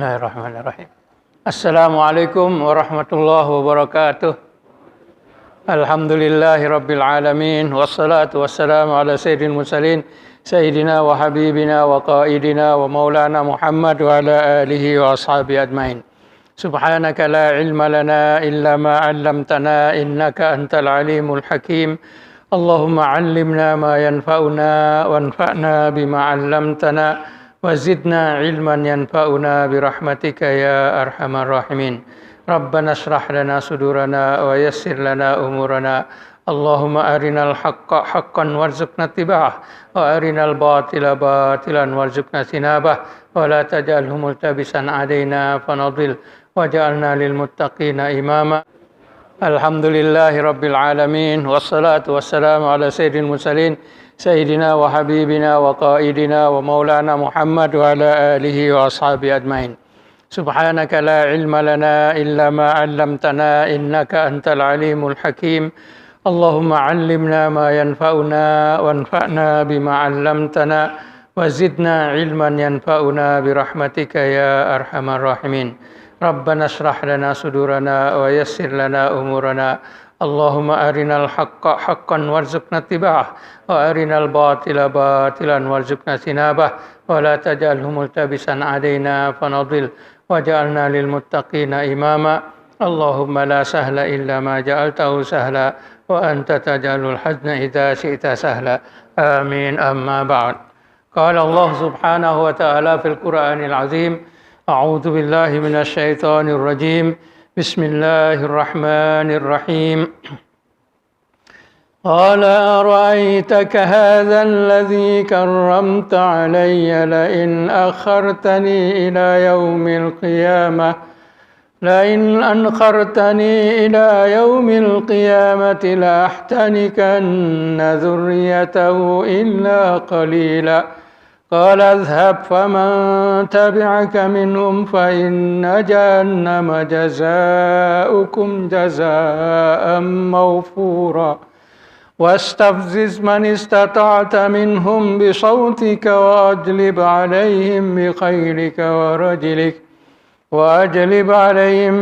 Bismillahirrahmanirrahim. Assalamualaikum warahmatullahi wabarakatuh. Alhamdulillahi rabbil alamin. Wassalatu wassalamu ala sayyidil mursalin. Sayyidina wa habibina wa qaidina wa maulana Muhammad wa ala alihi wa ashabihi ajmain. Subhanaka la ilma lana illa ma 'allamtana innaka antal alimul hakim. Allahumma 'allimna ma yanfa'una wanfa'na bima 'allamtana. وزدنا علما ينفعنا برحمتك يا أرحم الراحمين ربنا اشرح لنا صدورنا ويسر لنا أمورنا اللهم أرنا الحق حقا وارزقنا اتباعه وأرنا الباطل باطلا وارزقنا اجتنابه ولا تجعله ملتبسا علينا فنضل واجعلنا للمتقين إماما الحمد لله رب العالمين والصلاة والسلام على سيد المرسلين Sayyidina wa habibina wa qaidina wa maulana Muhammad wa ala alihi wa ashabihi ajmain. Subhanaka la ilma lana illa ma 'allamtana innaka antal alimul hakim. Allahumma 'allimna ma yanfa'una wanfa'na bima 'allamtana wa zidna ilman yanfa'una birahmatika ya arhamar rahimin. Rabbana shrah lana sudurana wa yassir lana umurana. Allahumma arinal haqqa haqqan warzuqna ittiba'ah wa arinal batila batilan warzuqna ijtinabah wa la taj'alhu multabisan 'alaina fanadhil waj'alna lil muttaqina imama. Allahumma la sahla illa ma ja'altahu sahla wa anta taj'alul hazna idza syi'ta sahla. Amin. Amma ba'd. Qala Allah subhanahu wa ta'ala fil Qur'anil 'azim. A'udzu billahi minasy syaithanir rajim. بسم الله الرحمن الرحيم قال أرأيتك هذا الذي كرمت علي لئن أخرتني إلى يوم القيامة لأحتنكن ذريته إلا قليلا قال اذهب فمن تبعك منهم فإن جهنم جزاؤكم جزاء موفورا واستفزز من استطعت منهم بصوتك وأجلب عليهم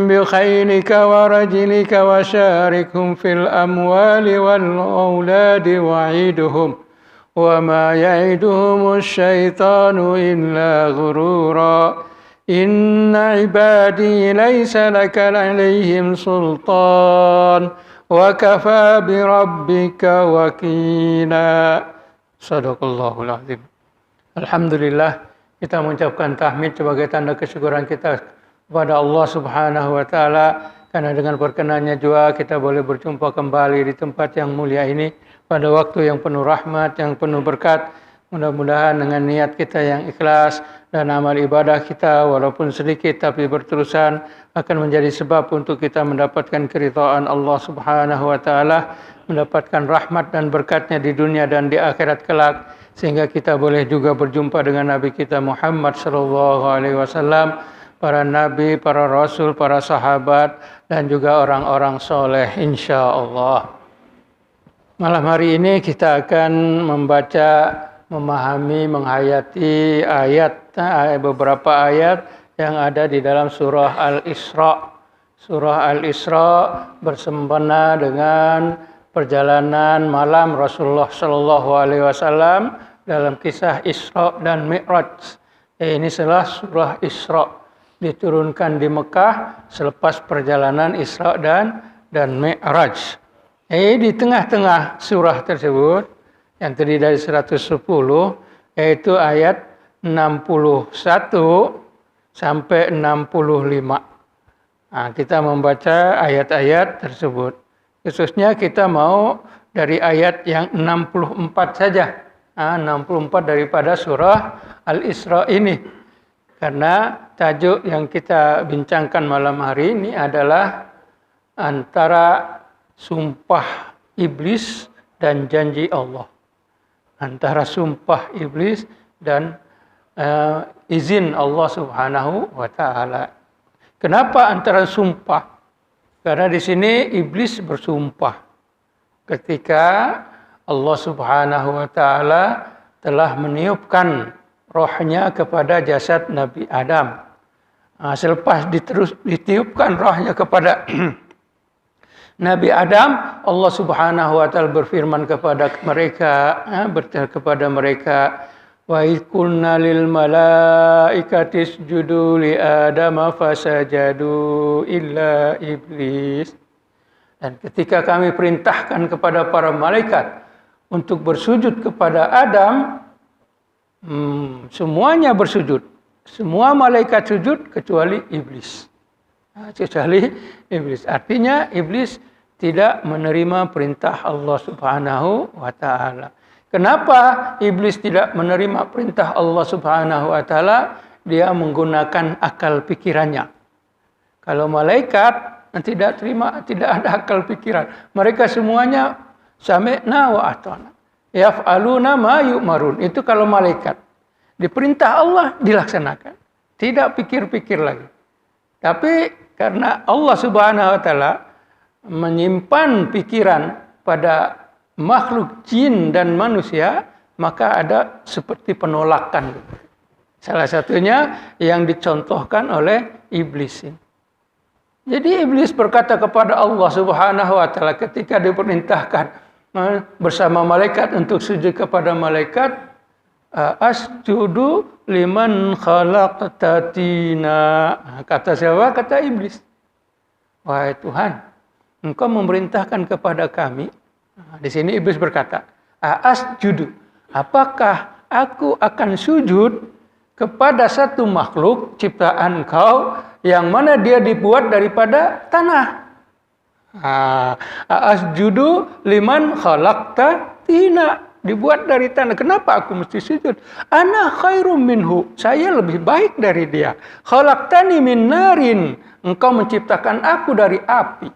بخيلك ورجلك وشاركهم في الأموال والأولاد وعدهم وما يعدهم الشيطان إلا غرورا إن عبادي ليس لك عليهم سلطان وكفى بربك وكيلا Sadaqallahul azim. Alhamdulillah, kita mengucapkan tahmid sebagai tanda kesyukuran kita kepada Allah Subhanahu wa taala karena dengan perkenannya juga kita boleh berjumpa kembali di tempat yang mulia ini pada waktu yang penuh rahmat, yang penuh berkat. Mudah-mudahan dengan niat kita yang ikhlas dan amal ibadah kita walaupun sedikit tapi berterusan akan menjadi sebab untuk kita mendapatkan keridhaan Allah Subhanahu wa taala, mendapatkan rahmat dan berkatnya di dunia dan di akhirat kelak, sehingga kita boleh juga berjumpa dengan Nabi kita Muhammad sallallahu alaihi wasallam, para nabi, para rasul, para sahabat dan juga orang-orang soleh insyaallah. Malam hari ini kita akan membaca, memahami, menghayati beberapa ayat yang ada di dalam surah Al-Isra. Surah Al-Isra bersempena dengan perjalanan malam Rasulullah sallallahu alaihi wasallam dalam kisah Isra dan Mi'raj. Ini adalah surah Isra, diturunkan di Mekah selepas perjalanan Isra dan Mi'raj. Di tengah-tengah surah tersebut yang terdiri dari 110 yaitu ayat 61 sampai 65. Kita membaca ayat-ayat tersebut. Khususnya kita mau dari ayat yang 64 saja. 64 daripada surah Al-Isra ini. Karena tajuk yang kita bincangkan malam hari ini adalah antara sumpah iblis dan janji Allah. Antara sumpah iblis dan izin Allah Subhanahu wa taala. Kenapa antara sumpah? Karena di sini iblis bersumpah ketika Allah Subhanahu wa taala telah meniupkan rohnya kepada jasad Nabi Adam. Selepas ditiupkan rohnya kepada Nabi Adam, Allah Subhanahu wa taala berfirman kepada mereka, wa idh qulna lil malaikati isjudu li adama fasajadu illa iblis. Dan ketika kami perintahkan kepada para malaikat untuk bersujud kepada Adam, semuanya bersujud. Semua malaikat sujud kecuali iblis. Artinya iblis tidak menerima perintah Allah Subhanahu wa taala. Kenapa iblis tidak menerima perintah Allah Subhanahu wa taala? Dia menggunakan akal pikirannya. Kalau malaikat tidak ada akal pikiran. Mereka semuanya sami'na wa ata'na. Yaf'aluna ma yu'marun. Itu kalau malaikat. Diperintah Allah dilaksanakan. Tidak pikir-pikir lagi. Tapi karena Allah Subhanahu wa taala menyimpan pikiran pada makhluk jin dan manusia, maka ada seperti penolakan. Salah satunya yang dicontohkan oleh iblis ini. Jadi iblis berkata kepada Allah Subhanahu wa taala ketika diperintahkan bersama malaikat untuk sujud kepada malaikat, asjudu liman khalaqta tina. Kata siapa? Kata iblis. Wahai Tuhan, Engkau memerintahkan kepada kami. Di sini iblis berkata, asjudu, apakah aku akan sujud kepada satu makhluk ciptaan Engkau yang mana dia dibuat daripada tanah? Asjudu liman khalaqta tina, dibuat dari tanah. Kenapa aku mesti sujud? Ana khairum minhu, saya lebih baik dari dia. Khalaqtani min narin, Engkau menciptakan aku dari api.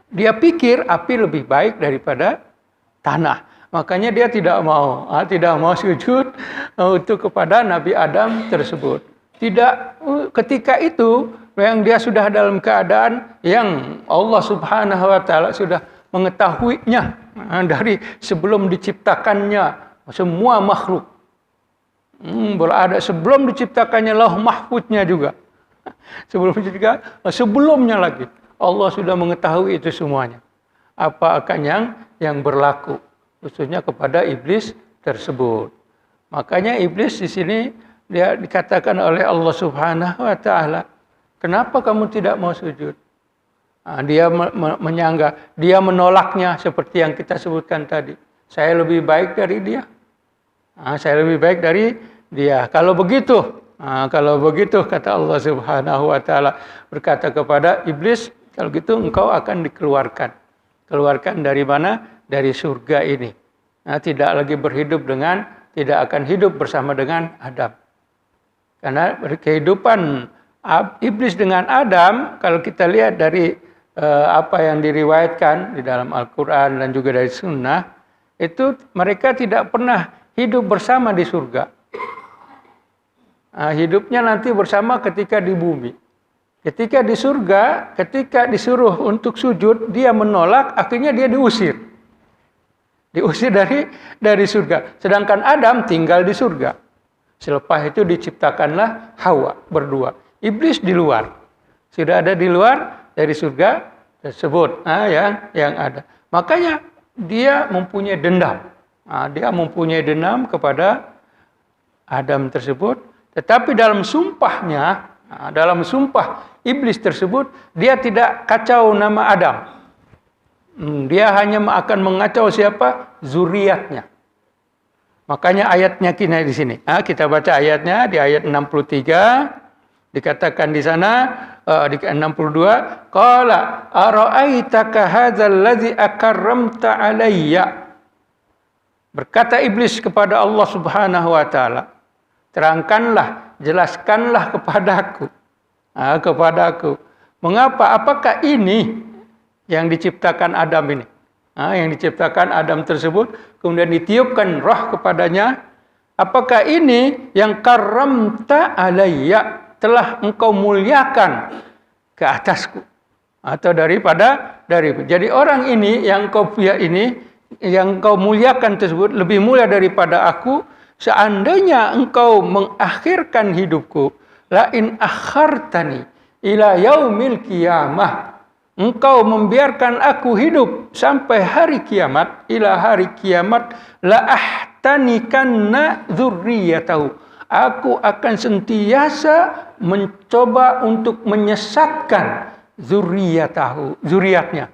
Dia pikir api lebih baik daripada tanah. Makanya dia tidak mau sujud untuk kepada Nabi Adam tersebut. Ketika itu yang dia sudah dalam keadaan yang Allah Subhanahu wa taala sudah mengetahuinya dari sebelum diciptakannya semua makhluk. Berada sebelum diciptakannya lauh mahfuznya juga. Sebelumnya lagi Allah sudah mengetahui itu semuanya. Apa akan yang berlaku, khususnya kepada iblis tersebut. Makanya iblis di sini dia dikatakan oleh Allah Subhanahu wa taala, kenapa kamu tidak mau sujud? Dia menyangka, dia menolaknya seperti yang kita sebutkan tadi. Saya lebih baik dari dia. Saya lebih baik dari dia. Kalau begitu kata Allah Subhanahu wa taala berkata kepada iblis, kalau gitu engkau akan dikeluarkan. Keluarkan dari mana? Dari surga ini. Tidak lagi tidak akan hidup bersama dengan Adam. Karena kehidupan iblis dengan Adam, kalau kita lihat dari apa yang diriwayatkan di dalam Al-Quran dan juga dari Sunnah, itu mereka tidak pernah hidup bersama di surga. Hidupnya nanti bersama ketika di bumi. Ketika di surga, ketika disuruh untuk sujud, dia menolak, akhirnya dia diusir. Diusir dari surga. Sedangkan Adam tinggal di surga. Selepas itu diciptakanlah Hawa berdua. Iblis di luar. Sudah ada di luar dari surga tersebut. Yang ada. Makanya dia mempunyai dendam. Dia mempunyai dendam kepada Adam tersebut. Tetapi dalam sumpahnya, dalam sumpah iblis tersebut, dia tidak kacau nama Adam. Dia hanya akan mengacau siapa? Zuriatnya. Makanya ayatnya kini di sini. Kita baca ayatnya di ayat 63. Dikatakan di sana di 62, qala ara'aitaka hadzal ladzi akarramta alayya. Berkata iblis kepada Allah Subhanahu wa taala, terangkanlah, jelaskanlah kepadaku. Mengapa? Apakah ini yang diciptakan Adam ini? Yang diciptakan Adam tersebut, kemudian ditiupkan roh kepadanya. Apakah ini yang karamta alayya, telah engkau muliakan ke atasku? Atau daripada. Jadi orang ini yang kau punya ini, yang kau muliakan tersebut lebih mulia daripada aku. Seandainya engkau mengakhirkan hidupku, la in akhartani ila yaumil qiyamah, engkau membiarkan aku hidup sampai hari kiamat, ila hari kiamat, la ahtanikanna dzurriyyatahu, aku akan sentiasa mencoba untuk menyesatkan zuriatnya.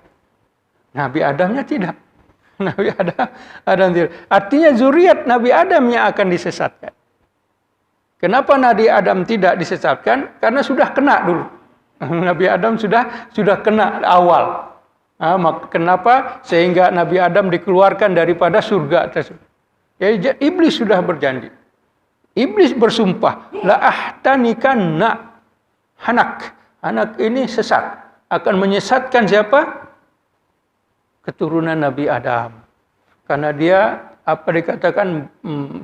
Nabi Adamnya tidak. Nabi Adam tidak. Artinya zuriat Nabi Adam yang akan disesatkan. Kenapa Nabi Adam tidak disesatkan? Karena sudah kena dulu. Nabi Adam sudah kena awal. Kenapa? Sehingga Nabi Adam dikeluarkan daripada surga tersebut. Ya, iblis sudah berjanji. Iblis bersumpah, la ahtanikanna hanak. Anak ini sesat. Akan menyesatkan siapa? Keturunan Nabi Adam. Karena dia dikatakan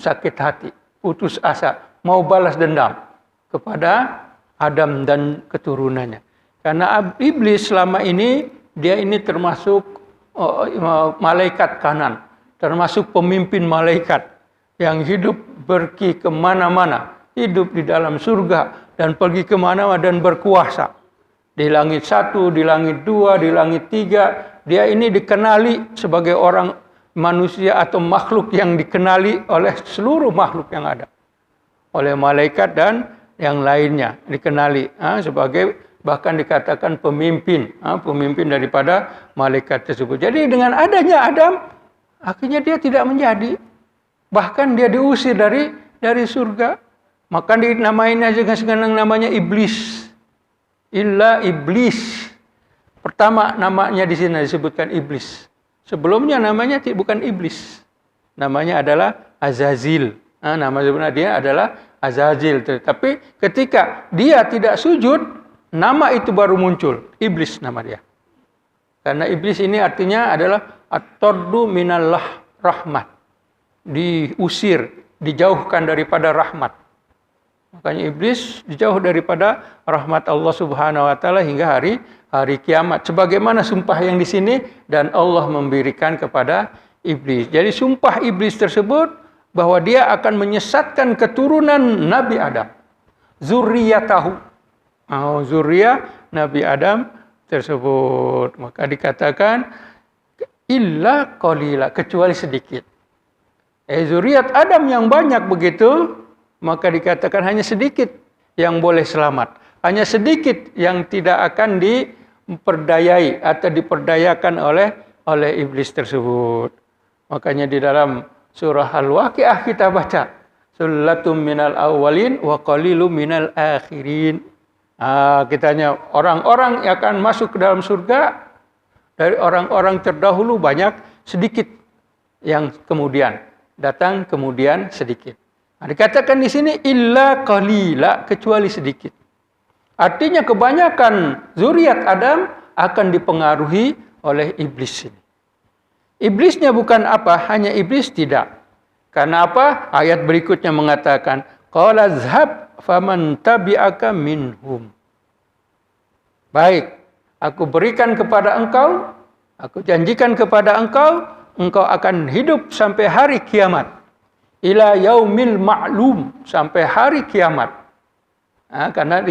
sakit hati, putus asa, mau balas dendam kepada Adam dan keturunannya. Karena iblis selama ini dia ini termasuk malaikat kanan, termasuk pemimpin malaikat yang hidup pergi kemana-mana, hidup di dalam surga dan pergi kemana-mana dan berkuasa. Di langit 1, di langit 2, di langit 3, dia ini dikenali sebagai orang manusia atau makhluk yang dikenali oleh seluruh makhluk yang ada. Oleh malaikat dan yang lainnya dikenali sebagai, bahkan dikatakan pemimpin daripada malaikat tersebut. Jadi dengan adanya Adam, akhirnya dia tidak menjadi. Bahkan dia diusir dari surga. Maka dinamainya dengan namanya iblis. Illa iblis. Pertama namanya di sini disebutkan iblis. Sebelumnya namanya bukan iblis. Namanya adalah Azazil. Nama sebenarnya dia adalah Azazil. Tapi ketika dia tidak sujud, nama itu baru muncul. Iblis nama dia. Karena iblis ini artinya adalah at-tardu minallah rahmat. Diusir, dijauhkan daripada rahmat. Makanya iblis dijauh daripada rahmat Allah Subhanahu wa taala hingga hari kiamat. Sebagaimana sumpah yang di sini, dan Allah memberikan kepada iblis. Jadi sumpah iblis tersebut bahwa dia akan menyesatkan keturunan Nabi Adam. Zurriyatahu. Zuriyah Nabi Adam tersebut. Maka dikatakan illa qalila, kecuali sedikit. Zuriat Adam yang banyak begitu, maka dikatakan hanya sedikit yang boleh selamat. Hanya sedikit yang tidak akan diperdayai atau diperdayakan oleh iblis tersebut. Makanya di dalam surah Al-Waqiah kita baca, Sullatum minal awwalin wa qalilum minal akhirin. Kitanya orang-orang yang akan masuk ke dalam surga dari orang-orang terdahulu banyak, sedikit yang kemudian datang kemudian sedikit. Dikatakan di sini illa qalila, kecuali sedikit. Artinya kebanyakan zuriat Adam akan dipengaruhi oleh iblis ini. Iblisnya bukan apa? Hanya iblis tidak. Karena apa? Ayat berikutnya mengatakan, qala zhab faman tabi'aka minhum. Baik, aku berikan kepada engkau, aku janjikan kepada engkau akan hidup sampai hari kiamat. Ila yaumil ma'lum, sampai hari kiamat. Karena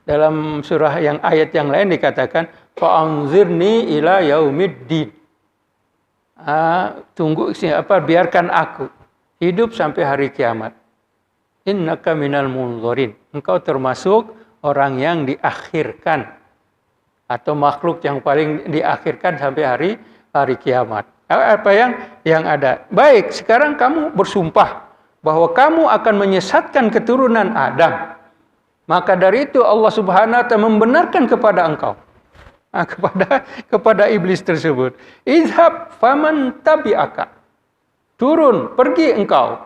dalam surah yang ayat yang lain dikatakan fa'anzirni ila yaumiddin. Tunggu biarkan aku hidup sampai hari kiamat. Innaka minal munzirin. Engkau termasuk orang yang diakhirkan atau makhluk yang paling diakhirkan sampai hari kiamat. Apa yang ada. Baik, sekarang kamu bersumpah bahwa kamu akan menyesatkan keturunan Adam. Maka dari itu Allah Subhanahu wa taala membenarkan kepada engkau. Kepada iblis tersebut. Izhab faman tabi'aka. Turun, pergi engkau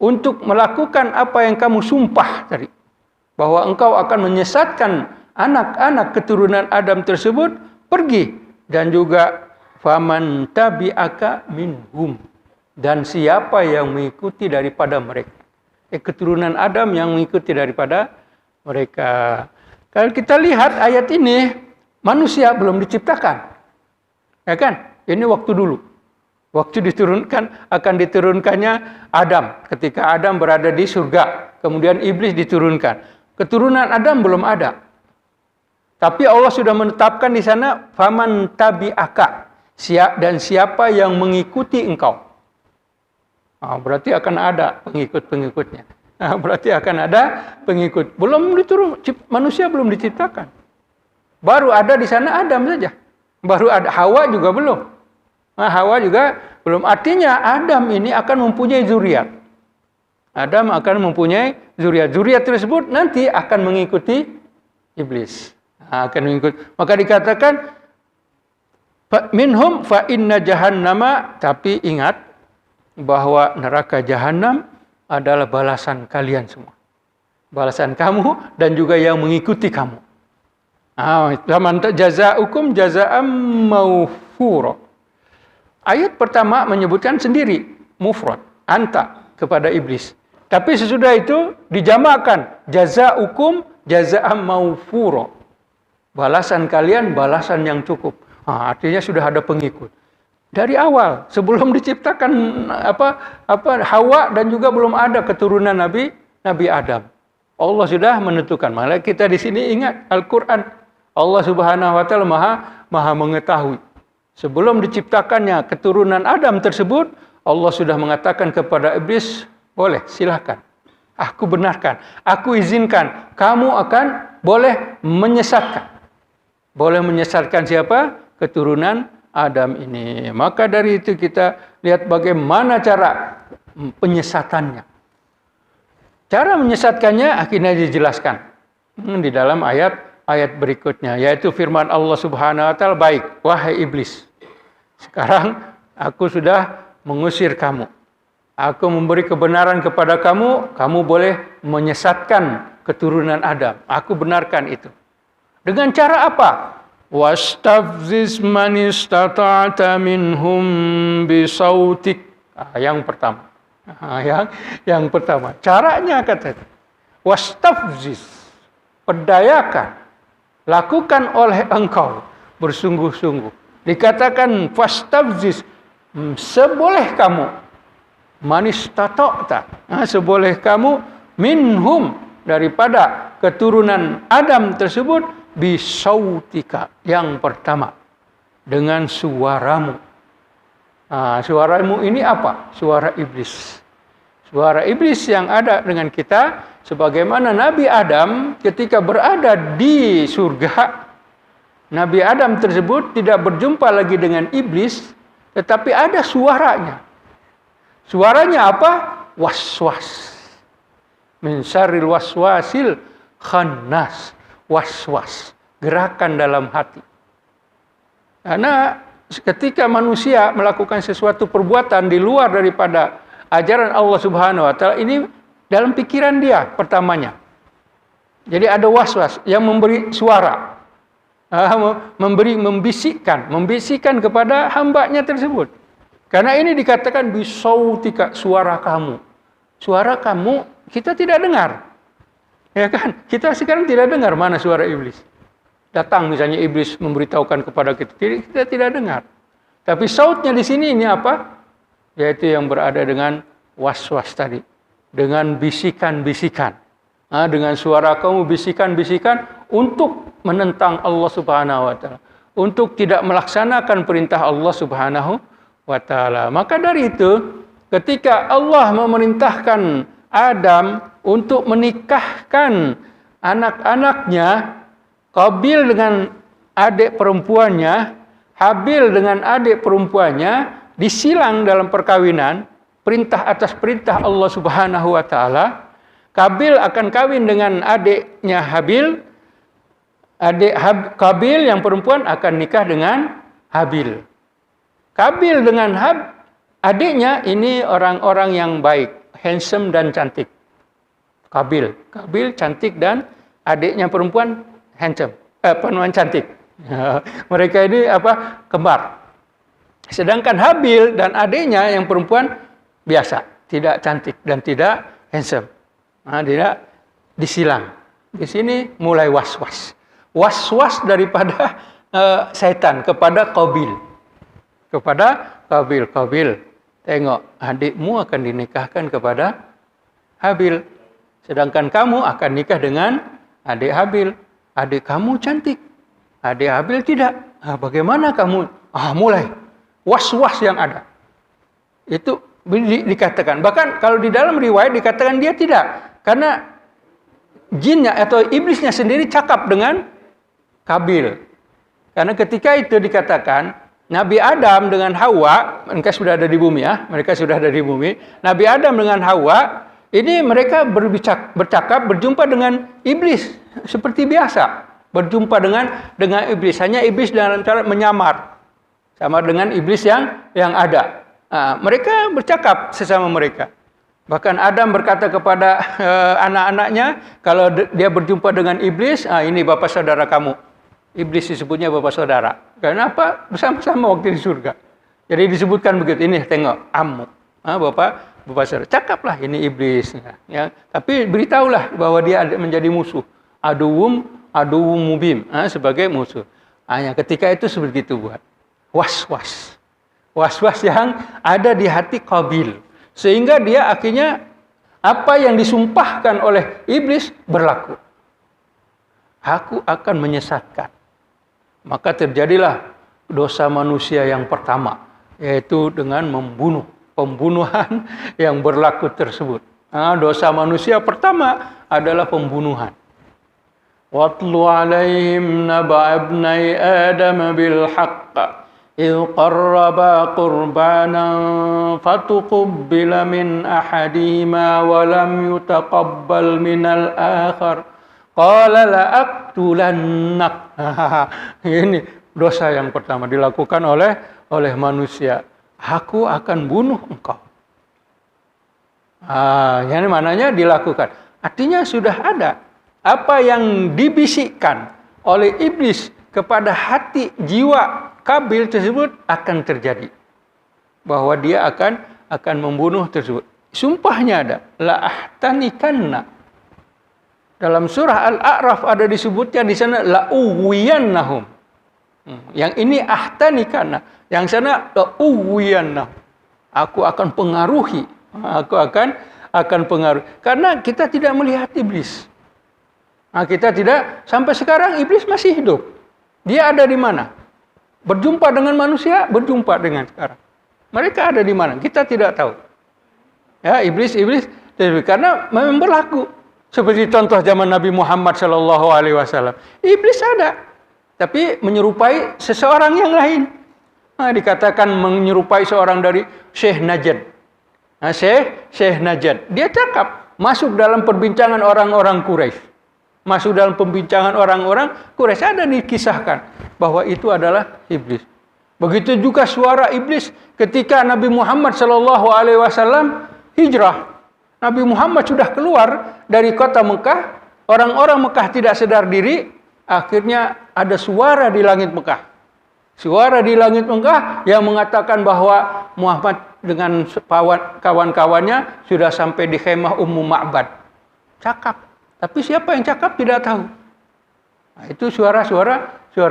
untuk melakukan apa yang kamu sumpah tadi. Bahwa engkau akan menyesatkan anak-anak keturunan Adam tersebut, pergi. Dan juga faman tabi'aka minhum, dan siapa yang mengikuti daripada mereka. Keturunan Adam yang mengikuti daripada mereka. Kalau kita lihat ayat ini, manusia belum diciptakan. Ya kan? Ini waktu dulu. Waktu akan diturunkannya Adam. Ketika Adam berada di surga, kemudian iblis diturunkan. Keturunan Adam belum ada. Tapi Allah sudah menetapkan di sana faman tabi'aka, dan siapa yang mengikuti engkau. Berarti akan ada pengikut-pengikutnya. Berarti akan ada pengikut. Belum diturun, manusia belum diciptakan. Baru ada di sana Adam saja. Baru ada Hawa juga belum. Hawa juga belum. Artinya Adam ini akan mempunyai zuriat. Adam akan mempunyai zuriat. Zuriat tersebut nanti akan mengikuti iblis. Akan mengikut. Maka dikatakan minhum fa inna jahannama, tapi ingat bahwa neraka jahanam adalah balasan kalian semua. Balasan kamu dan juga yang mengikuti kamu. Zaman jazaukum jazaa'am mawfura. Ayat pertama menyebutkan sendiri mufrad, anta kepada iblis. Tapi sesudah itu dijamakkan jazaukum jazaa'am mawfura. Balasan kalian balasan yang cukup. Artinya sudah ada pengikut. Dari awal sebelum diciptakan Hawa dan juga belum ada keturunan Nabi Adam. Allah sudah menentukan. Malah kita di sini ingat Al-Qur'an. Allah Subhanahu wa taala Maha mengetahui. Sebelum diciptakannya keturunan Adam tersebut, Allah sudah mengatakan kepada iblis, boleh, silakan. Aku benarkan, aku izinkan, kamu akan boleh menyesatkan. Boleh menyesatkan siapa? Keturunan Adam ini. Maka dari itu kita lihat bagaimana cara penyesatannya. Cara menyesatkannya akhirnya dijelaskan di dalam ayat berikutnya, yaitu firman Allah Subhanahu wa taala, baik, wahai iblis, sekarang aku sudah mengusir kamu. Aku memberi kebenaran kepada kamu, kamu boleh menyesatkan keturunan Adam. Aku benarkan itu. Dengan cara apa? Wastafziz man istata'ta minhum bisautik. Yang pertama. Yang pertama. Caranya kata wastafziz. Perdayakan. Lakukan oleh engkau bersungguh-sungguh. Dikatakan wastafziz. Seboleh kamu. Man istata'ta. Seboleh kamu minhum. Daripada keturunan Adam tersebut. Bisautika, yang pertama, dengan suaramu. Suaramu ini apa? Suara iblis. Suara iblis yang ada dengan kita, sebagaimana Nabi Adam ketika berada di surga, Nabi Adam tersebut tidak berjumpa lagi dengan iblis, tetapi ada suaranya. Suaranya apa? Was-was. Min syarril waswasil khannas. Was-was, gerakan dalam hati. Karena ketika manusia melakukan sesuatu perbuatan di luar daripada ajaran Allah Subhanahu wa taala, ini dalam pikiran dia pertamanya. Jadi ada was-was yang memberi suara, membisikkan kepada hambanya tersebut. Karena ini dikatakan bisautika, suara kamu. Suara kamu kita tidak dengar. Ya kan? Kita sekarang tidak dengar mana suara iblis. Datang misalnya iblis memberitahukan kepada kita, kita tidak dengar. Tapi sautnya di sini ini apa? Yaitu yang berada dengan was-was tadi. Dengan bisikan-bisikan. Dengan suara kamu bisikan-bisikan untuk menentang Allah Subhanahu wa taala. Untuk tidak melaksanakan perintah Allah Subhanahu wa taala. Maka dari itu, ketika Allah memerintahkan Adam untuk menikahkan anak-anaknya, Qabil dengan adik perempuannya, Habil dengan adik perempuannya, disilang dalam perkawinan, perintah atas perintah Allah Subhanahu wa taala. Qabil akan kawin dengan adiknya Habil, Qabil yang perempuan akan nikah dengan Habil. Qabil dengan adiknya ini orang-orang yang baik, handsome dan cantik. Qabil cantik dan adiknya perempuan handsome, perempuan cantik. Mereka ini kembar. Sedangkan Habil dan adiknya yang perempuan biasa, tidak cantik dan tidak handsome. Tidak disilang. Di sini mulai was-was. Was-was daripada setan kepada Qabil. Qabil, tengok adikmu akan dinikahkan kepada Habil. Sedangkan kamu akan nikah dengan adik Habil. Adik kamu cantik, adik Habil tidak. Bagaimana kamu? Mulai was-was yang ada. Itu dikatakan. Bahkan kalau di dalam riwayat dikatakan dia tidak. Karena jinnya atau iblisnya sendiri cakap dengan Kabil. Karena ketika itu dikatakan Nabi Adam dengan Hawa, mereka sudah ada di bumi ya, mereka sudah ada di bumi. Nabi Adam dengan Hawa, ini mereka bercakap, berjumpa dengan iblis seperti biasa, berjumpa dengan iblis. Hanya iblis dalam cara menyamar, sama dengan iblis yang ada. Mereka bercakap sesama mereka. Bahkan Adam berkata kepada anak-anaknya, kalau dia berjumpa dengan iblis, ini bapak saudara kamu. Iblis disebutnya bapak saudara. Kenapa? Bersama-sama waktu di surga. Jadi disebutkan begitu. Ini tengok, Ammu. Bapak saudara. Cakaplah ini iblis. Ya. Tapi beritahulah bahwa dia menjadi musuh. Aduwum mubim. Sebagai musuh. Ketika itu seperti itu buat. Was-was. Was-was yang ada di hati Qabil. Sehingga dia akhirnya apa yang disumpahkan oleh iblis berlaku. Aku akan menyesatkan. Maka terjadilah dosa manusia yang pertama, yaitu dengan membunuh. Pembunuhan yang berlaku tersebut. Dosa manusia pertama adalah pembunuhan. Watlu alaihim naba' ibnai Adam bil haqq إذ قربا قربانا فتقبل من أحدهما ولم يتقبل من الآخر قال لأقتلنك. Ini dosa yang pertama dilakukan oleh manusia. Aku akan bunuh engkau. Ini mananya dilakukan. Artinya sudah ada apa yang dibisikkan oleh iblis kepada hati jiwa Kabil tersebut akan terjadi. Bahwa dia akan membunuh tersebut. Sumpahnya ada. La'ahtanikanna. Dalam surah Al-A'raf ada disebutnya di sana la'uwiyannahum. Yang ini ahtanikanna. Yang sana la'uwiyannahum. Aku akan pengaruhi. Aku akan pengaruhi. Karena kita tidak melihat iblis. Kita tidak, sampai sekarang iblis masih hidup. Dia ada di mana? Berjumpa dengan manusia, berjumpa dengan sekarang. Mereka ada di mana? Kita tidak tahu. Ya, iblis karena memang berlaku. Seperti contoh zaman Nabi Muhammad SAW. Iblis ada, tapi menyerupai seseorang yang lain. Dikatakan menyerupai seorang dari Syekh Najd. Syekh Najd. Dia cakap, masuk dalam perbincangan orang-orang Quraisy. Masuk dalam pembincangan orang-orang Quraisy, ada dikisahkan bahwa itu adalah iblis. Begitu juga suara iblis ketika Nabi Muhammad SAW hijrah. Nabi Muhammad sudah keluar dari kota Mekah, orang-orang Mekah tidak sadar diri, akhirnya ada suara di langit Mekah. Suara di langit Mekah yang mengatakan bahwa Muhammad dengan kawan-kawannya sudah sampai di khemah Ummu Ma'bad. Cakap. Tapi siapa yang cakap tidak tahu. Itu suara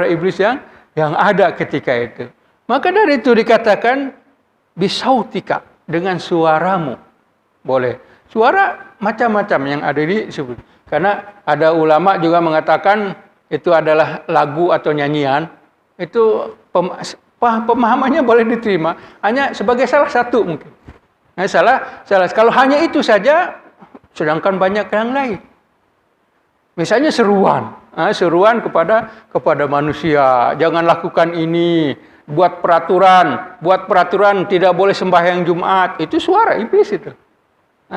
iblis yang ada ketika itu. Maka dari itu dikatakan bisautika, dengan suaramu. Boleh. Suara macam-macam yang ada disebut. Karena ada ulama juga mengatakan itu adalah lagu atau nyanyian. Itu pemahamannya boleh diterima. Hanya sebagai salah satu mungkin. Salah. Kalau hanya itu saja, sedangkan banyak yang lain. Misalnya seruan kepada manusia, jangan lakukan ini, buat peraturan tidak boleh sembahyang Jumat, itu suara iblis itu.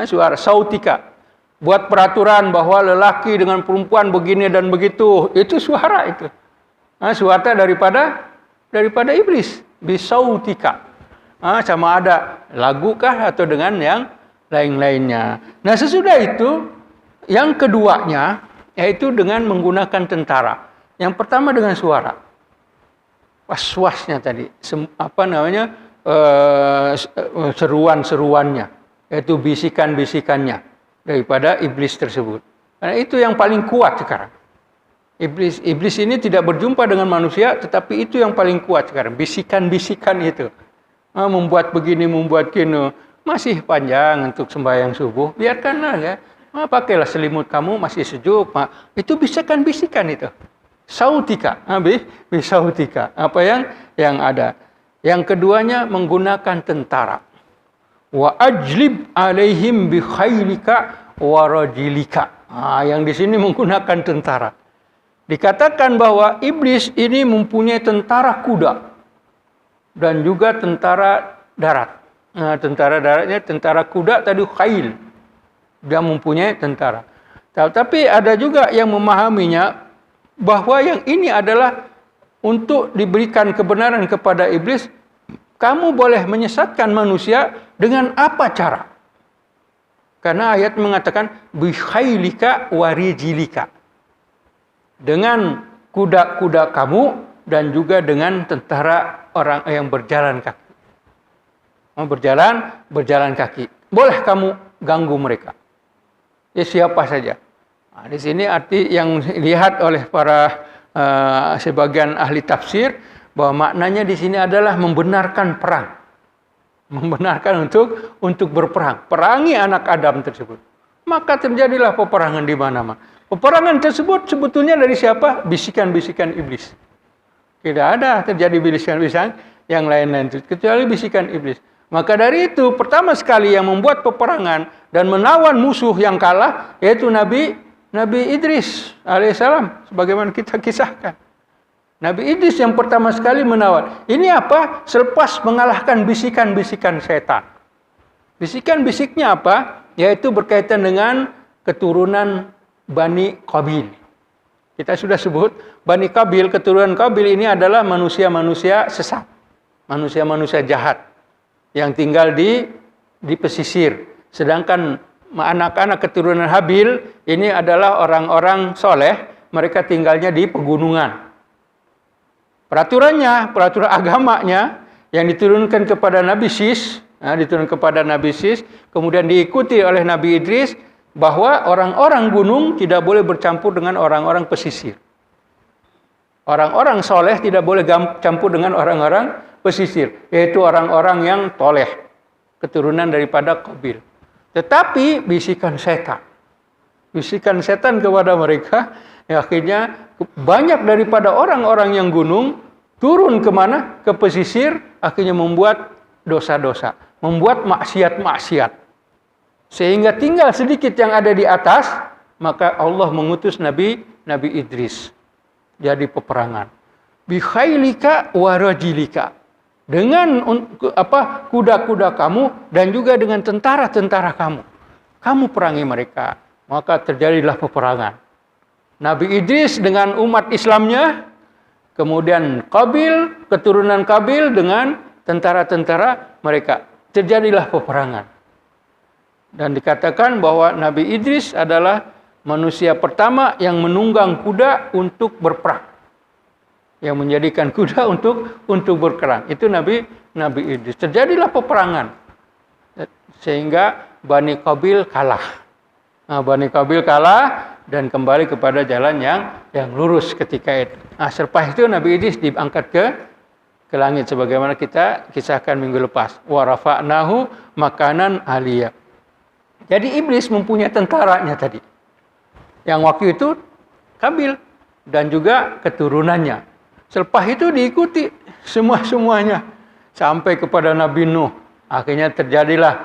Suara sautika. Buat peraturan bahwa lelaki dengan perempuan begini dan begitu, itu suara itu. Suara daripada iblis, bisautika. Sama ada lagu kah atau dengan yang lain-lainnya. Nah, sesudah itu yang keduanya yaitu dengan menggunakan tentara. Yang pertama dengan suara. Was-wasnya tadi. Seruan-seruannya. Yaitu bisikan-bisikannya. Daripada iblis tersebut. Karena itu yang paling kuat sekarang. Iblis ini tidak berjumpa dengan manusia. Tetapi itu yang paling kuat sekarang. Bisikan-bisikan itu. Membuat begini, membuat kini. Masih panjang untuk sembahyang subuh. Biarkanlah ya. Pakailah selimut kamu masih sejuk. Itu bisikan-bisikan itu. Sautika, bisautika. Apa yang ada. Yang keduanya menggunakan tentara. Wa ajlib alaihim bi khailika wa rajilika. Yang di sini menggunakan tentara. Dikatakan bahwa iblis ini mempunyai tentara kuda dan juga tentara darat. Tentara daratnya tentara kuda tadi khail. Dia mempunyai tentara. Tapi ada juga yang memahaminya bahwa yang ini adalah untuk diberikan kebenaran kepada iblis. Kamu boleh menyesatkan manusia dengan apa cara? Karena ayat mengatakan bi khailika wa rijlika. Dengan kuda-kuda kamu dan juga dengan tentara orang yang berjalan kaki. Berjalan kaki. Boleh kamu ganggu mereka. Ya siapa saja. Di sini arti yang dilihat oleh para sebagian ahli tafsir bahwa maknanya di sini adalah membenarkan perang. Membenarkan untuk berperang. Perangi anak Adam tersebut. Maka terjadilah peperangan di mana-mana. Peperangan tersebut sebetulnya dari siapa? Bisikan-bisikan iblis. Tidak ada terjadi bisikan-bisikan yang lain-lain itu, kecuali bisikan iblis. Maka dari itu, pertama sekali yang membuat peperangan dan menawan musuh yang kalah, yaitu Nabi Idris alaihissalam, sebagaimana kita kisahkan. Nabi Idris yang pertama sekali menawan. Ini apa? Selepas mengalahkan bisikan-bisikan setan. Bisikan-bisiknya apa? Yaitu berkaitan dengan keturunan Bani Qabil. Kita sudah sebut Bani Qabil, keturunan Qabil ini adalah manusia-manusia sesat. Manusia-manusia jahat yang tinggal di pesisir. Sedangkan anak-anak keturunan Habil ini adalah orang-orang soleh, mereka tinggalnya di pegunungan. Peraturan agamanya yang diturunkan kepada Nabi Sis, kemudian diikuti oleh Nabi Idris, bahwa orang-orang gunung tidak boleh bercampur dengan orang-orang pesisir. Orang-orang soleh tidak boleh campur dengan orang-orang pesisir, yaitu orang-orang yang toleh, keturunan daripada Qabil. Tetapi bisikan setan kepada mereka, akhirnya banyak daripada orang-orang yang gunung turun kemana? Ke pesisir, akhirnya membuat dosa-dosa, membuat maksiat-maksiat. Sehingga tinggal sedikit yang ada di atas, maka Allah mengutus Nabi Idris. Jadi peperangan. Bi khailika wa rajilika. Dengan kuda-kuda kamu dan juga dengan tentara-tentara kamu. Kamu perangi mereka. Maka terjadilah peperangan. Nabi Idris dengan umat Islamnya, kemudian keturunan Qabil dengan tentara-tentara mereka. Terjadilah peperangan. Dan dikatakan bahwa Nabi Idris adalah manusia pertama yang menunggang kuda untuk berperang. Yang menjadikan kuda untuk berperang. Itu Nabi Idris. Terjadilah peperangan. Sehingga Bani Qabil kalah. Bani Qabil kalah dan kembali kepada jalan yang lurus ketika itu. Selepas itu Nabi Idris diangkat ke langit. Sebagaimana kita kisahkan minggu lepas. Wa rafa'nahu makanan aliyah. Jadi iblis mempunyai tentaranya tadi. Yang waktu itu Qabil dan juga keturunannya. Selepas itu diikuti semuanya sampai kepada Nabi Nuh. Akhirnya terjadilah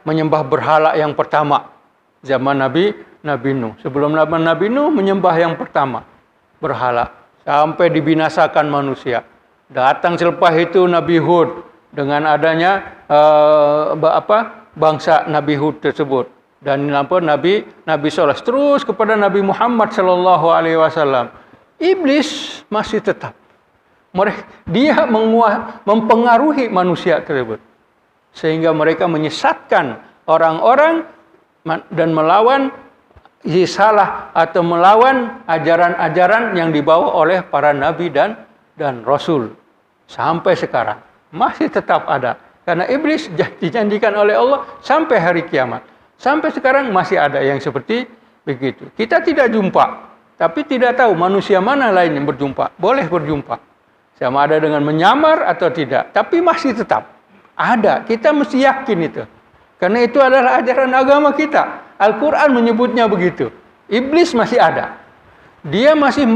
menyembah berhala yang pertama zaman Nabi Nuh. Sebelum Nabi Nuh menyembah yang pertama berhala sampai dibinasakan manusia. Datang selepas itu Nabi Hud dengan adanya bangsa Nabi Hud tersebut dan Nabi Saleh terus kepada Nabi Muhammad sallallahu alaihi wasallam. Iblis masih tetap. Dia mempengaruhi manusia tersebut sehingga mereka menyesatkan orang-orang dan melawan risalah atau melawan ajaran-ajaran yang dibawa oleh para nabi dan rasul. Sampai sekarang masih tetap ada. Karena iblis dijanjikan oleh Allah sampai hari kiamat. Sampai sekarang masih ada yang seperti begitu. Kita tidak jumpa, tapi tidak tahu manusia mana lain yang berjumpa. Boleh berjumpa. Sama ada dengan menyamar atau tidak. Tapi masih tetap ada. Kita mesti yakin itu. Karena itu adalah ajaran agama kita. Al-Quran menyebutnya begitu. Iblis masih ada. Dia masih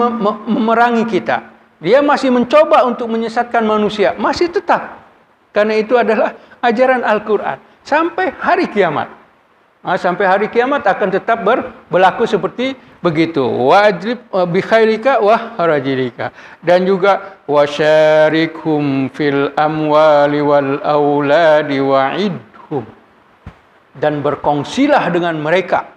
memerangi kita. Dia masih mencoba untuk menyesatkan manusia. Masih tetap. Karena itu adalah ajaran Al-Quran. Sampai hari kiamat. Sampai hari kiamat akan tetap berlaku seperti begitu. Wajib bikhailika wa rajilika. Dan juga wasyarikhum fil amwali wal auladi wa'idhum. Dan berkongsilah dengan mereka.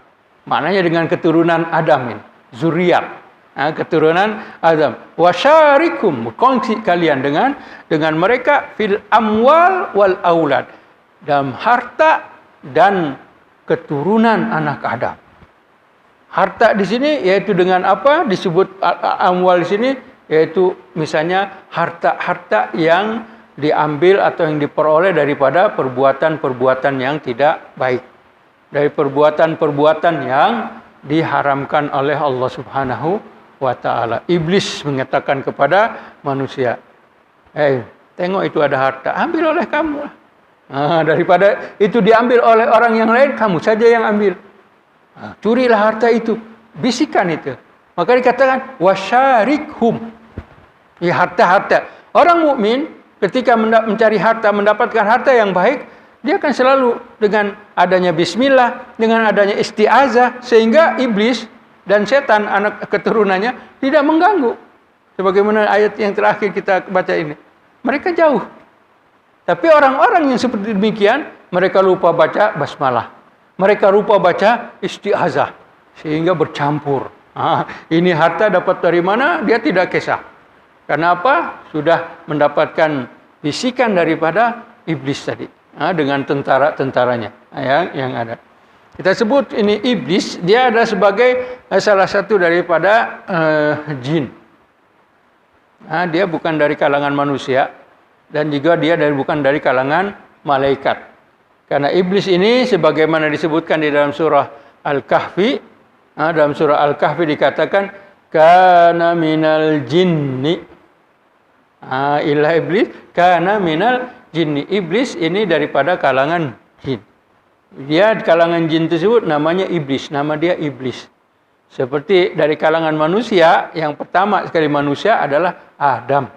Maknanya dengan keturunan Adam ini. Zuriat. Keturunan Adam. Wasyarikhum. Berkongsi kalian dengan mereka fil amwal wal aulad. Dalam harta dan keturunan anak Adam. Harta di sini yaitu dengan apa? Disebut amwal di sini yaitu misalnya harta-harta yang diambil atau yang diperoleh daripada perbuatan-perbuatan yang tidak baik. Dari perbuatan-perbuatan yang diharamkan oleh Allah Subhanahu wa taala. Iblis mengatakan kepada manusia, tengok itu ada harta, ambil oleh kamu lah. Daripada itu diambil oleh orang yang lain, kamu saja yang ambil. Curilah harta itu. Bisikan itu. Maka dikatakan wasyarikhum. Ya, harta-harta. Orang mukmin ketika mencari harta, mendapatkan harta yang baik, dia akan selalu dengan adanya bismillah, dengan adanya isti'azah, sehingga iblis dan setan anak keturunannya tidak mengganggu. Sebagaimana ayat yang terakhir kita baca ini. Mereka jauh. Tapi orang-orang yang seperti demikian, mereka lupa baca basmalah. Mereka lupa baca isti'azah. Sehingga bercampur. Ini harta dapat dari mana? Dia tidak kisah. Karena apa? Sudah mendapatkan bisikan daripada iblis tadi. Dengan tentara-tentaranya yang ada. Kita sebut ini iblis, dia adalah sebagai salah satu daripada jin. Dia bukan dari kalangan manusia. Dan juga dia bukan dari kalangan malaikat. Karena iblis ini sebagaimana disebutkan di dalam surah Al-Kahfi. Dalam surah Al-Kahfi dikatakan, kana minal jinni. Ilah iblis, kana minal jinni. Iblis ini daripada kalangan jin. Dia di kalangan jin tersebut namanya iblis. Nama dia iblis. Seperti dari kalangan manusia, yang pertama sekali manusia adalah Adam,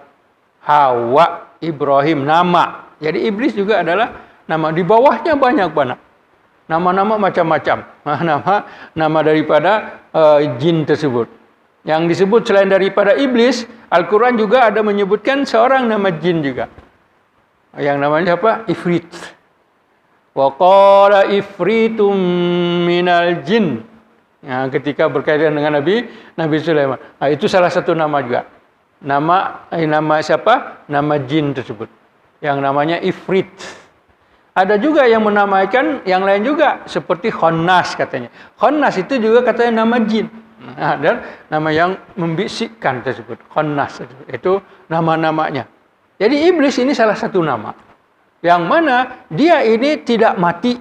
Hawa, Ibrahim, nama. Jadi iblis juga adalah nama. Di bawahnya banyak. Nama-nama macam-macam. Nama daripada jin tersebut. Yang disebut selain daripada iblis, Al-Quran juga ada menyebutkan seorang nama jin juga. Yang namanya apa? Ifrit. Wa qala ifritum minal jin. Ketika berkaitan dengan Nabi Sulaiman. Itu salah satu nama juga. Nama siapa? Nama jin tersebut. Yang namanya Ifrit. Ada juga yang menamakan yang lain juga. Seperti Khonnas katanya. Khonnas itu juga katanya nama jin. Dan nama yang membisikkan tersebut. Khonnas. Itu nama-namanya. Jadi iblis ini salah satu nama. Yang mana dia ini tidak mati.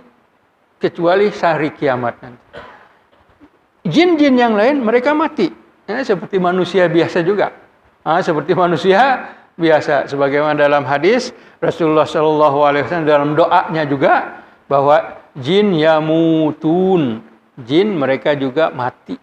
Kecuali hari kiamat nanti. Jin-jin yang lain mereka mati. Seperti manusia biasa juga. Seperti manusia biasa, sebagaimana dalam hadis Rasulullah SAW dalam doanya juga bahwa jin yamutun, jin mereka juga mati.